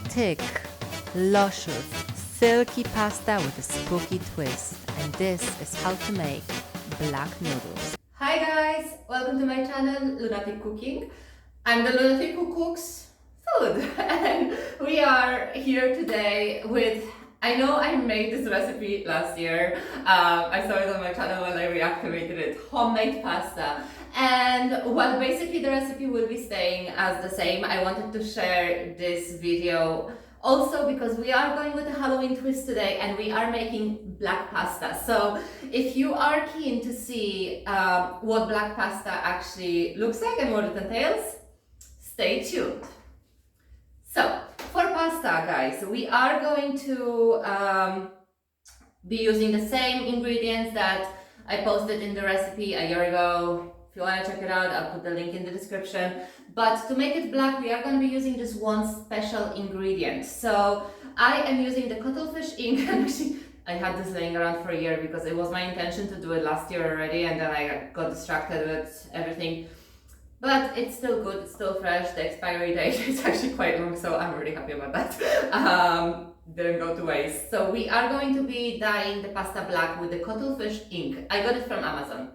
thick, luscious, silky pasta with a spooky twist. And this is how to make black noodles. Hi guys, welcome to my channel Lunatic Cooking. I'm the lunatic who cooks food and we are here today with, I know I made this recipe last year. I saw it on my channel when I reactivated it, homemade pasta. And while basically the recipe will be staying as the same, I wanted to share this video also because we are going with a Halloween twist today and we are making black pasta. So if you are keen to see what black pasta actually looks like and what it entails, stay tuned. So for pasta, guys, we are going to be using the same ingredients that I posted in the recipe a year ago. If you want to check it out, I'll put the link in the description. But to make it black, we are going to be using this one special ingredient. So I am using the cuttlefish ink, and actually I had this laying around for a year because it was my intention to do it last year already, and then I got distracted with everything. But it's still good, it's still fresh. The expiry date is actually quite long, so I'm really happy about that. Didn't go to waste. So we are going to be dyeing the pasta black with the cuttlefish ink. I got it from Amazon,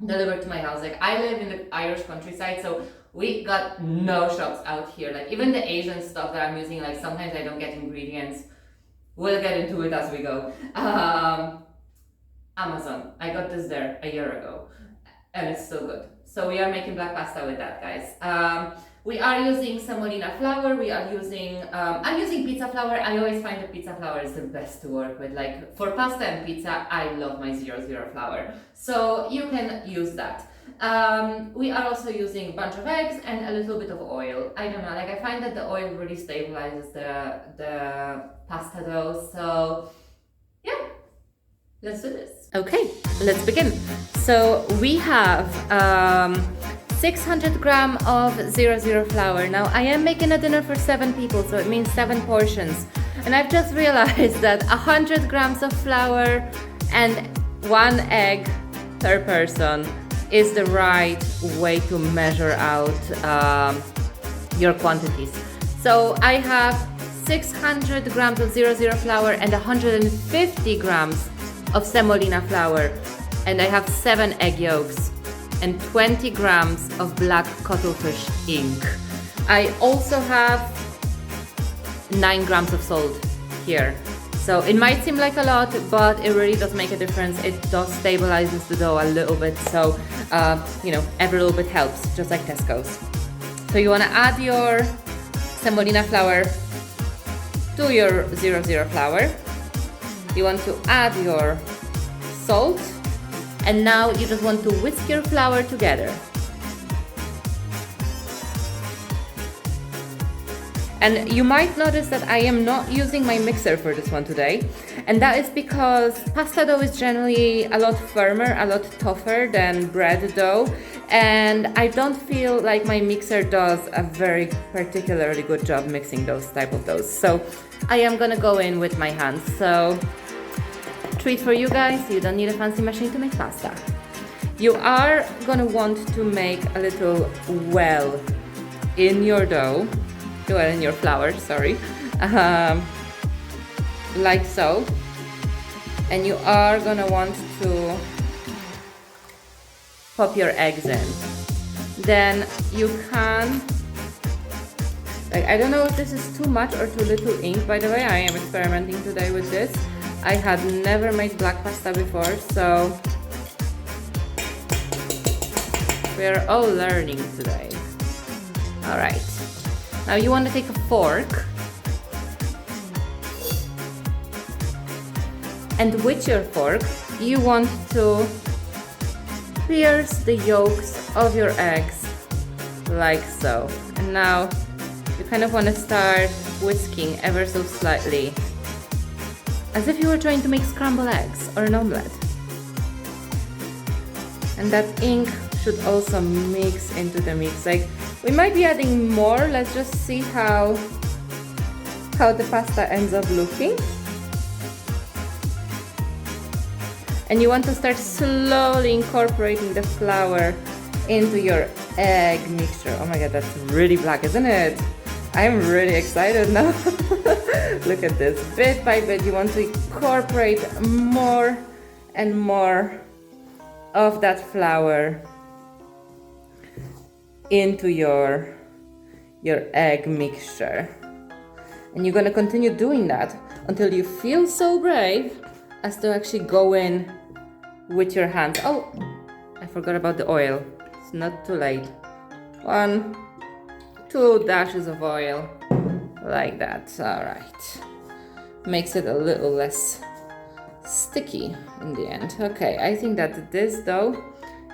delivered to my house. Like, I live in the Irish countryside, so we got no shops out here. Like, even the Asian stuff that I'm using, like sometimes I don't get ingredients. We'll get into it as we go. Amazon, I got this there a year ago and it's still good. So we are making black pasta with that, guys. We are using semolina flour. We are using, I'm using pizza flour. I always find the pizza flour is the best to work with. Like, for pasta and pizza, I love my 00 flour. So you can use that. We are also using a bunch of eggs and a little bit of oil. I don't know, like, I find that the oil really stabilizes the pasta dough. So yeah, let's do this. Okay, let's begin. So we have 600 grams of 00 flour. Now I am making a dinner for 7 people, so it means 7 portions. And I've just realized that 100 grams of flour and 1 egg per person is the right way to measure out your quantities. So I have 600 grams of 00 flour and 150 grams of semolina flour, and I have 7 egg yolks and 20 grams of black cuttlefish ink. I also have 9 grams of salt here. So it might seem like a lot, but it really does make a difference. It does stabilizes the dough a little bit, so you know, every little bit helps, just like Tesco's. So you want to add your semolina flour to your 00 flour. You want to add your salt, and now you just want to whisk your flour together. And you might notice that I am not using my mixer for this one today, and that is because pasta dough is generally a lot firmer, a lot tougher than bread dough, and I don't feel like my mixer does a very particularly good job mixing those type of doughs. So I am gonna go in with my hands. So treat for you guys, you don't need a fancy machine to make pasta. You are gonna want to make a little well in your dough, well, in your flour, sorry, like so. And you are gonna want to pop your eggs in. Then you can, like, I don't know if this is too much or too little ink, by the way. I am experimenting today with this. I had never made black pasta before, so we are all learning today. All right. Now you want to take a fork and with your fork you want to pierce the yolks of your eggs like so. And now you kind of want to start whisking ever so slightly, as if you were trying to make scrambled eggs or an omelette. And that ink should also mix into the mix. Like, we might be adding more. Let's just see how the pasta ends up looking. And you want to start slowly incorporating the flour into your egg mixture. Oh my god, that's really black, isn't it? I'm really excited now. Look at this. Bit by bit, you want to incorporate more and more of that flour into your egg mixture. And you're gonna continue doing that until you feel so brave as to actually go in with your hands. Oh, I forgot about the oil. It's not too late. 1, 2 dashes of oil, like that. All right. Makes it a little less sticky in the end. Okay, I think that this dough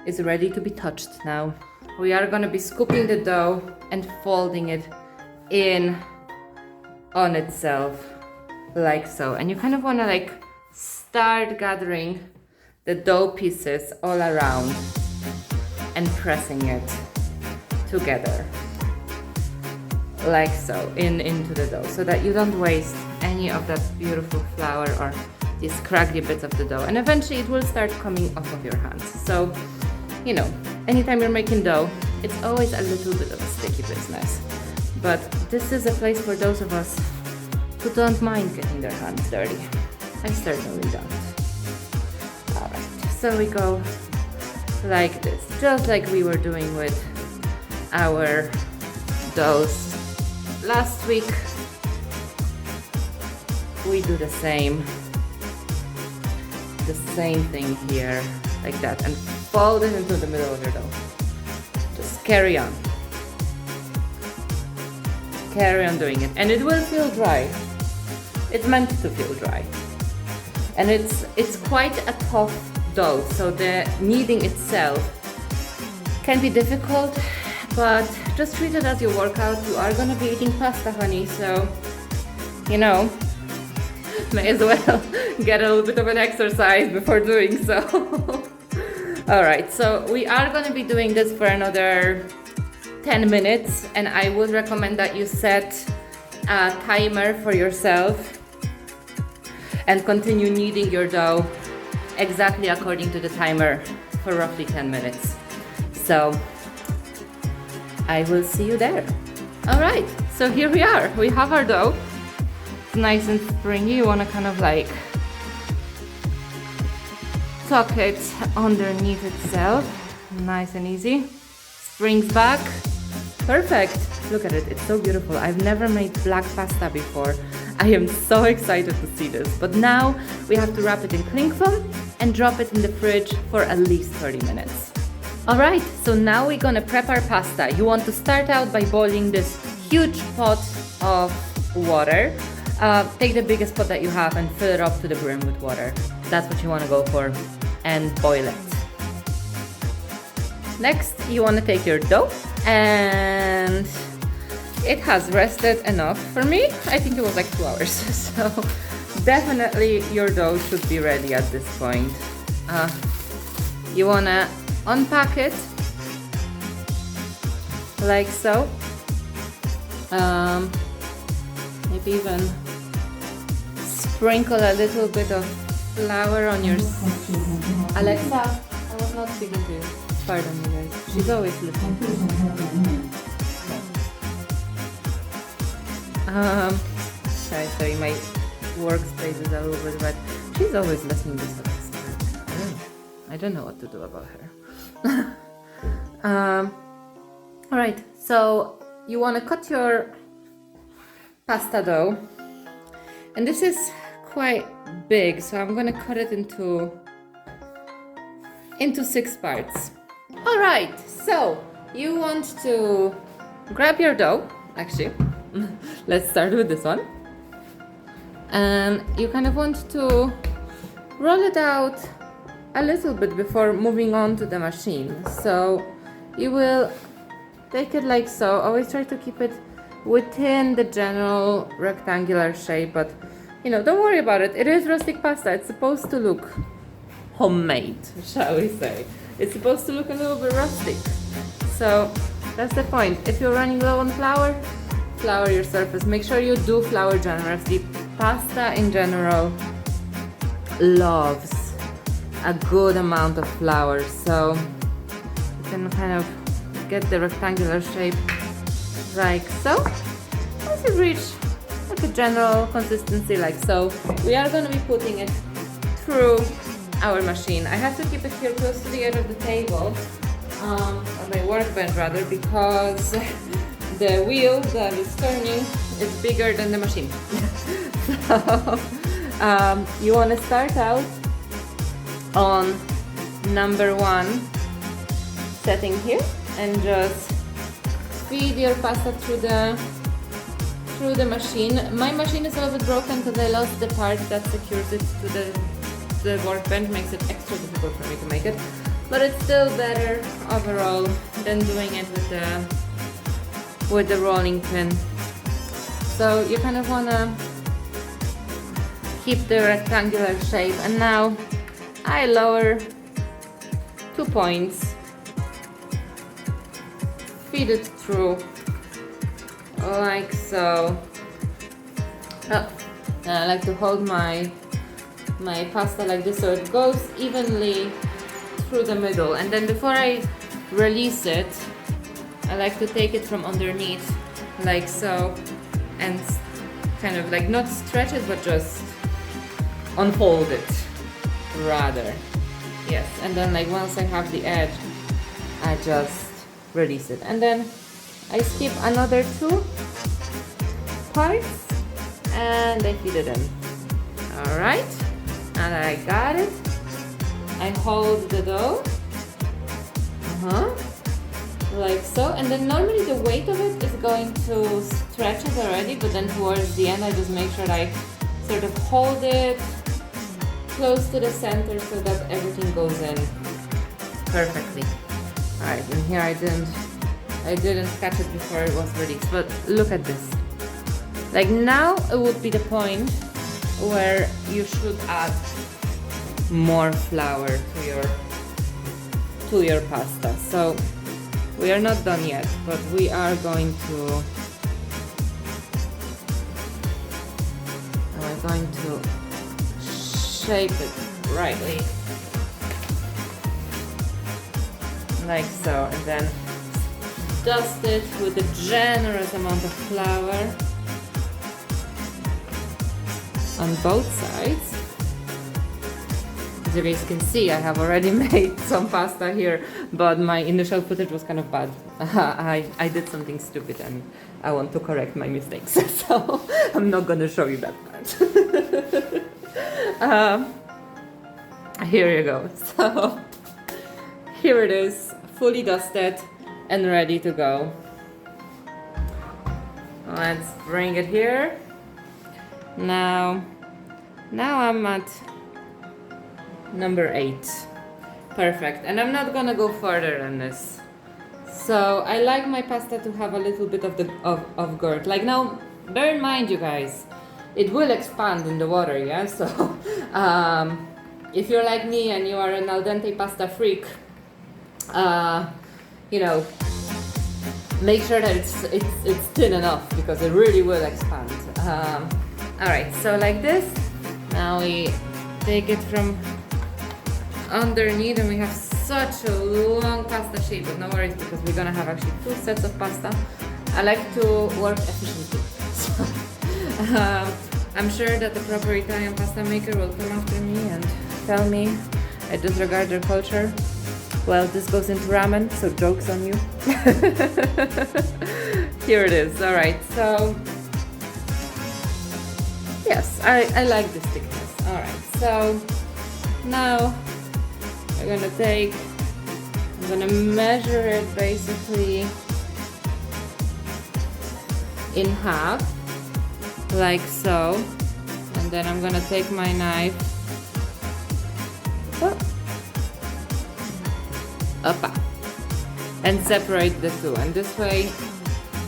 is ready to be touched now. We are gonna be scooping the dough and folding it in on itself, like so. And you kind of wanna like start gathering the dough pieces all around and pressing it together, like so, into the dough, so that you don't waste any of that beautiful flour or these scraggly bits of the dough. And eventually it will start coming off of your hands. So, you know, anytime you're making dough, it's always a little bit of a sticky business. But this is a place for those of us who don't mind getting their hands dirty. I certainly don't. Alright, so we go like this, just like we were doing with our doughs last week. We do the same thing here, like that, and fold it into the middle of your dough. Just carry on doing it, and it will feel dry. It's meant to feel dry, and it's quite a tough dough, so the kneading itself can be difficult, but just treat it as your workout. You are gonna be eating pasta, honey, so you know, may as well get a little bit of an exercise before doing so. Alright, so we are gonna be doing this for another 10 minutes, and I would recommend that you set a timer for yourself and continue kneading your dough exactly according to the timer for roughly 10 minutes. So I will see you there. Alright, so here we are. We have our dough. It's nice and springy. You want to kind of like tuck it underneath itself. Nice and easy. Springs back. Perfect. Look at it. It's so beautiful. I've never made black pasta before. I am so excited to see this. But now we have to wrap it in cling film and drop it in the fridge for at least 30 minutes. Alright, so now we're gonna prep our pasta. You want to start out by boiling this huge pot of water. Take the biggest pot that you have and fill it up to the brim with water. That's what you want to go for, and boil it. Next, you want to take your dough, and it has rested enough. For me, I think it was like 2 hours. So definitely your dough should be ready at this point. You want to unpack it like so. Maybe even sprinkle a little bit of flour on your... Alexa, I was not speaking to you. Pardon me, guys. She's always listening. Sorry, my workspace is a little bit wet. She's always listening to Alexa. I don't know what to do about her. Alright, so you want to cut your pasta dough, and this is quite big, so I'm gonna cut it into 6 parts. Alright, so you want to grab your dough, actually, let's start with this one, and you kind of want to roll it out a little bit before moving on to the machine. So you will take it like so. Always try to keep it within the general rectangular shape, but you know, don't worry about it. It is rustic pasta. It's supposed to look homemade, shall we say. It's supposed to look a little bit rustic. So that's the point. If you're running low on flour, flour your surface. Make sure you do flour generously. Pasta in general loves a good amount of flour, so you can kind of get the rectangular shape like so. until reach like a general consistency like so. We are going to be putting it through our machine. I have to keep it here close to the edge of the table, or my workbench rather, because the wheel that is turning is bigger than the machine. So you want to start out on number 1 setting here and just feed your pasta through the machine. My machine is a little bit broken because I lost the part that secures it to the workbench, makes it extra difficult for me to make it, but it's still better overall than doing it with the rolling pin. So you kind of want to keep the rectangular shape, and now I lower 2 points, feed it through like so. Oh, and I like to hold my pasta like this so it goes evenly through the middle, and then before I release it, I like to take it from underneath like so and kind of like not stretch it but just unfold it rather. Yes, and then like once I have the edge, I just release it, and then I skip another 2 parts and I feed it in. Alright, now that I got it, I hold the dough like so, and then normally the weight of it is going to stretch it already, but then towards the end I just make sure I sort of hold it close to the center so that everything goes in perfectly. Alright, and here I didn't catch it before it was released, but look at this. Like now it would be the point where you should add more flour to your pasta. So we are not done yet, but we are going to shape it rightly like so, and then dust it with a generous amount of flour on both sides. As you guys can see, I have already made some pasta here, but my initial footage was kind of bad. I did something stupid and I want to correct my mistakes, so I'm not gonna show you that part. Here you go. So here it is, fully dusted and ready to go. Let's bring it here. Now I'm at number 8. Perfect. And I'm not gonna go further than this. So I like my pasta to have a little bit of girth. Like now, bear in mind, you guys, it will expand in the water, yeah? So if you're like me and you are an al dente pasta freak, you know, make sure that it's thin enough because it really will expand. Alright, so like this, now we take it from underneath and we have such a long pasta shape, but no worries because we're gonna have actually 2 sets of pasta. I like to work efficiently. I'm sure that the proper Italian pasta maker will come after me and tell me I disregard their culture. Well, this goes into ramen, so joke's on you. Here it is. Alright, so yes, I like this thickness. Alright, so now I'm gonna measure it basically in half, like so, and then I'm gonna take my knife and separate the 2, and this way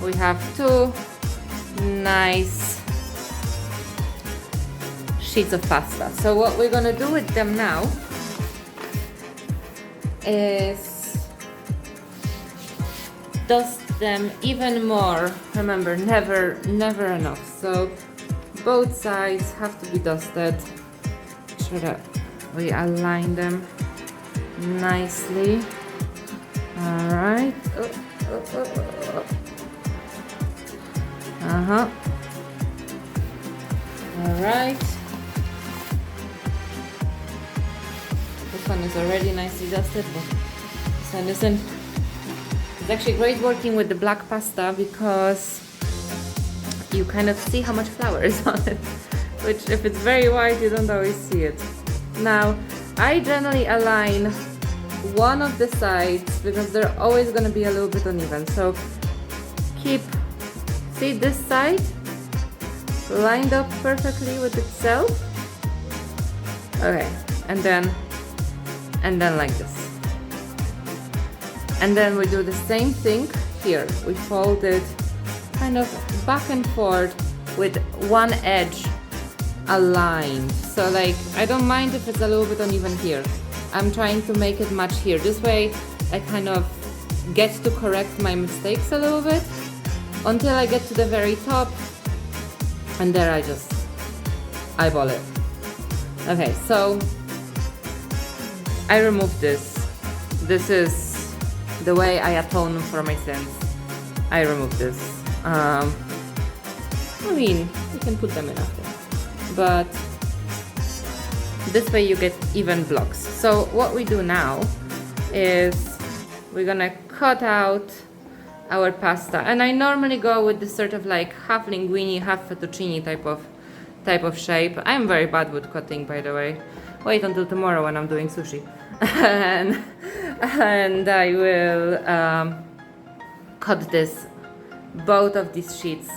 we have 2 nice sheets of pasta. So what we're gonna do with them now is dust them even more. Remember, never enough. So both sides have to be dusted. Make sure that we align them nicely. All right. Alright. This one is already nicely dusted, but this one isn't. It's actually great working with the black pasta because you kind of see how much flour is on it, which if it's very white, you don't always see it. Now, I generally align one of the sides because they're always going to be a little bit uneven. So see this side lined up perfectly with itself. Okay, and then like this. And then we do the same thing here. We fold it kind of back and forth with one edge aligned. So like, I don't mind if it's a little bit uneven here. I'm trying to make it match here. This way I kind of get to correct my mistakes a little bit until I get to the very top, and there I just eyeball it. Okay, so I remove this. This is the way I atone for my sins. I remove this. I mean, you can put them in after, but this way you get even blocks. So what we do now is we're gonna cut out our pasta, and I normally go with this sort of like half linguine, half fettuccine type of shape. I'm very bad with cutting, by the way. Wait until tomorrow when I'm doing sushi. and I will cut both of these sheets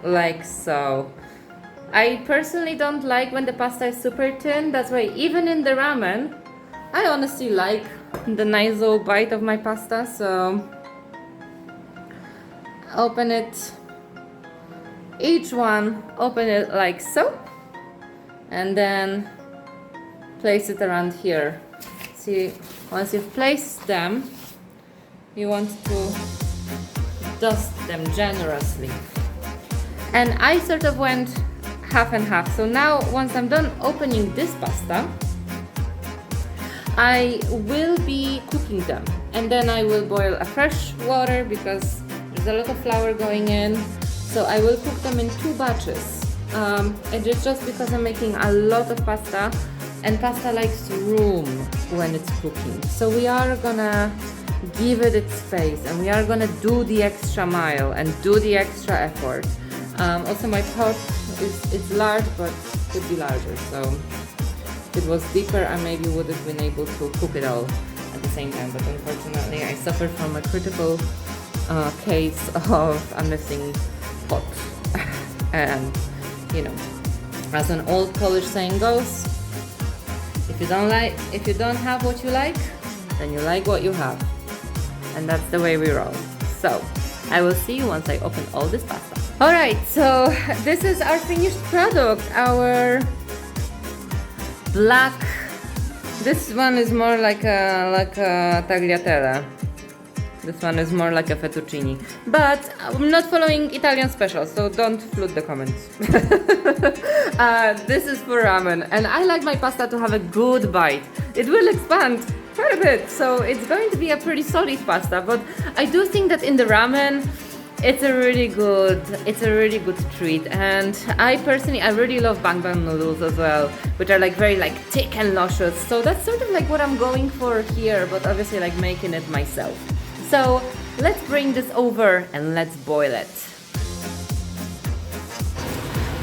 like so. I personally don't like when the pasta is super thin. That's why even in the ramen, I honestly like the nice little bite of my pasta. So open it, each one, open it like so, and then place it around here. See, once you've placed them, you want to dust them generously. And I sort of went half and half. So now, once I'm done opening this pasta, I will be cooking them. And then I will boil a fresh water because there's a lot of flour going in. So I will cook them in 2 batches. And it's just because I'm making a lot of pasta, and pasta likes room when it's cooking. So we are gonna give it its space, and we are gonna do the extra mile and do the extra effort. Also my pot is large, but could be larger. So if it was deeper, I maybe would have been able to cook it all at the same time. But unfortunately, I suffered from a critical case of a missing pot. And you know, as an old Polish saying goes, if you don't have what you like, then you like what you have. And that's the way we roll. So I will see you once I open all this pasta. Alright, so this is our finished product, our black. This one is more like a tagliatelle. This one is more like a fettuccine. But I'm not following Italian special, so don't flood the comments. This is for ramen, and I like my pasta to have a good bite. It will expand quite a bit, so it's going to be a pretty solid pasta. But I do think that in the ramen, it's a really good treat. And I personally, I really love bang bang noodles as well, which are like very like thick and luscious. So that's sort of like what I'm going for here, but obviously like making it myself. So let's bring this over and let's boil it.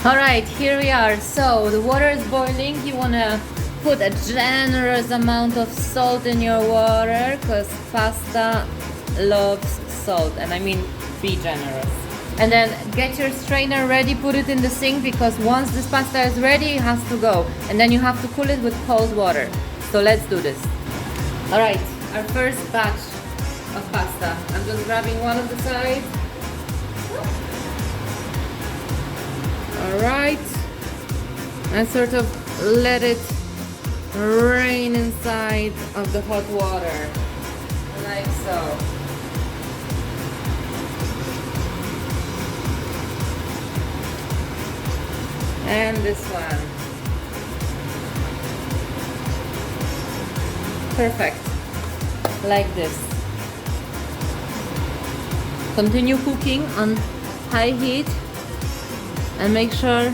Alright, here we are. So the water is boiling. You wanna put a generous amount of salt in your water because pasta loves salt, and I mean be generous. And then get your strainer ready, put it in the sink, because once this pasta is ready, it has to go. And then you have to cool it with cold water. So let's do this. Alright, our first batch of pasta. I'm just grabbing one of the sides. Alright. And sort of let it rain inside of the hot water. Like so. And this one. Perfect. Like this. Continue cooking on high heat And make sure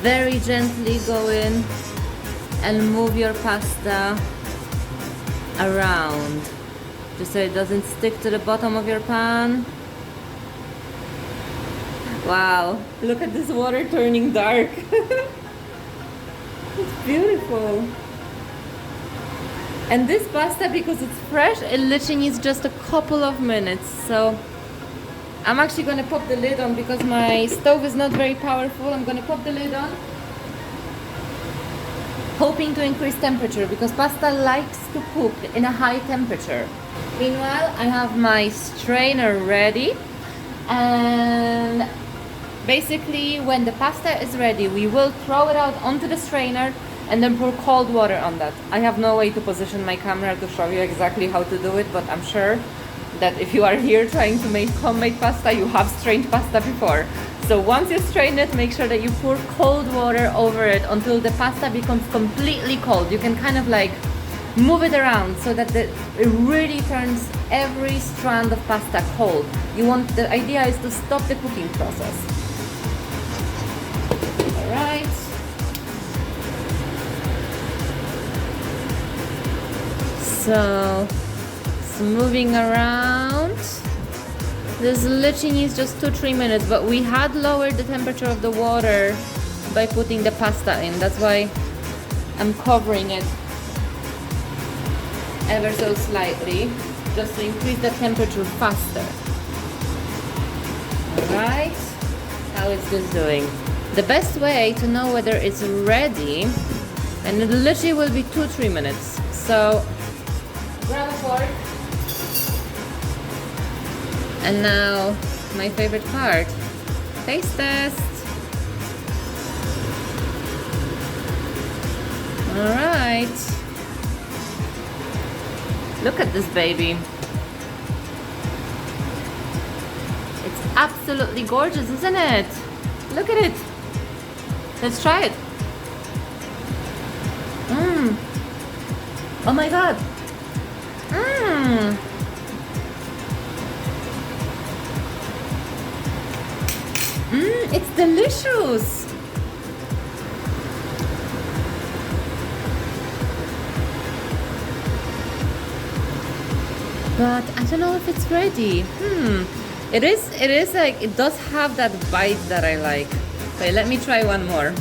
very gently go in and move your pasta around just so it doesn't stick to the bottom of your pan. Wow, look at this water turning dark. It's beautiful. And this pasta, because it's fresh, it literally needs just a couple of minutes. So I'm actually gonna pop the lid on because my stove is not very powerful. I'm gonna pop the lid on, hoping to increase temperature because pasta likes to cook in a high temperature. Meanwhile, I have my strainer ready, and basically when the pasta is ready, we will throw it out onto the strainer and then pour cold water on that. I have no way to position my camera to show you exactly how to do it, but I'm sure that if you are here trying to make homemade pasta, you have strained pasta before. So once you strain it, make sure that you pour cold water over it until the pasta becomes completely cold. You can kind of like move it around so that it really turns every strand of pasta cold. The idea is to stop the cooking process. All right. So it's moving around. This literally needs just 2-3 minutes, but we had lowered the temperature of the water by putting the pasta in. That's why I'm covering it ever so slightly, just to increase the temperature faster. Alright, how is this doing? The best way to know whether it's ready, and it literally will be 2-3 minutes. So grab a fork. And now, my favorite part, taste test. All right. Look at this baby. It's absolutely gorgeous, isn't it? Look at it. Let's try it. Oh my God. It's delicious. But I don't know if it's ready. It is like, it does have that bite that I like. Okay, let me try one more.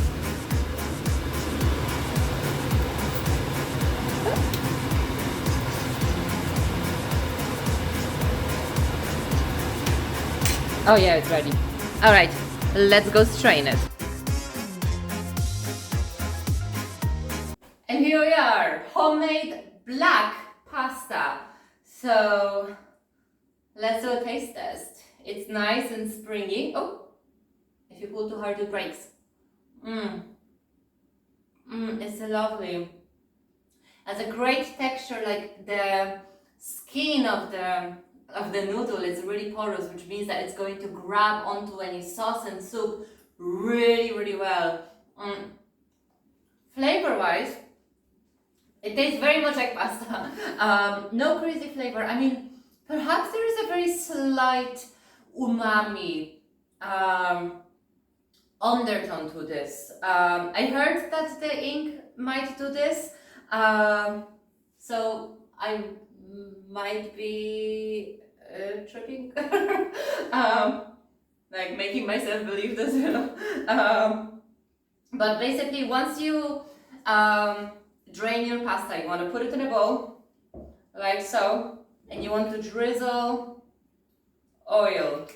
Oh yeah, it's ready. All right, let's go strain it. And here we are, homemade black pasta. So let's do a taste test. It's nice and springy. Oh, if you pull too hard, it breaks. It's lovely. Has a great texture, like the skin of the noodle is really porous, which means that it's going to grab onto any sauce and soup really, really well. Flavor-wise, it tastes very much like pasta. No crazy flavor. I mean, perhaps there is a very slight umami undertone to this. I heard that the ink might do this, so I might be tripping, like making myself believe this, you know. But basically, once you drain your pasta, you want to put it in a bowl, like so, and you want to drizzle oil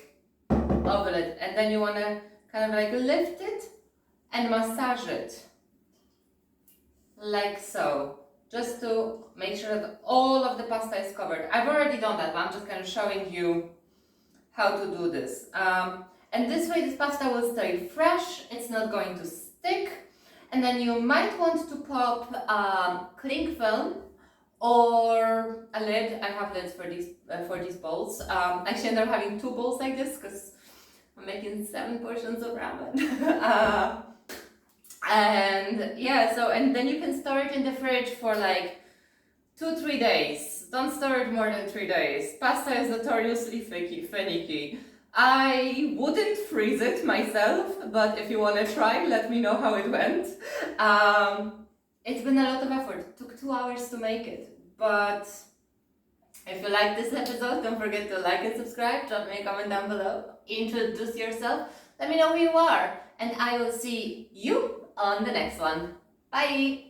over it, and then you want to kind of like lift it and massage it, like so, just to make sure that all of the pasta is covered. I've already done that, but I'm just kind of showing you how to do this. And this way, this pasta will stay fresh, it's not going to stick. And then you might want to pop cling film or a lid. I have lids for these bowls. Actually, I ended up having 2 bowls like this because I'm making 7 portions of ramen. And yeah, so, and then you can store it in the fridge for like 2-3 days. Don't store it more than 3 days. Pasta is notoriously finicky. I wouldn't freeze it myself, but if you want to try, let me know how it went. It's been a lot of effort. It took 2 hours to make it, but if you like this episode, don't forget to like and subscribe. Drop me a comment down below. Introduce yourself. Let me know who you are, and I will see you on the next one. Bye!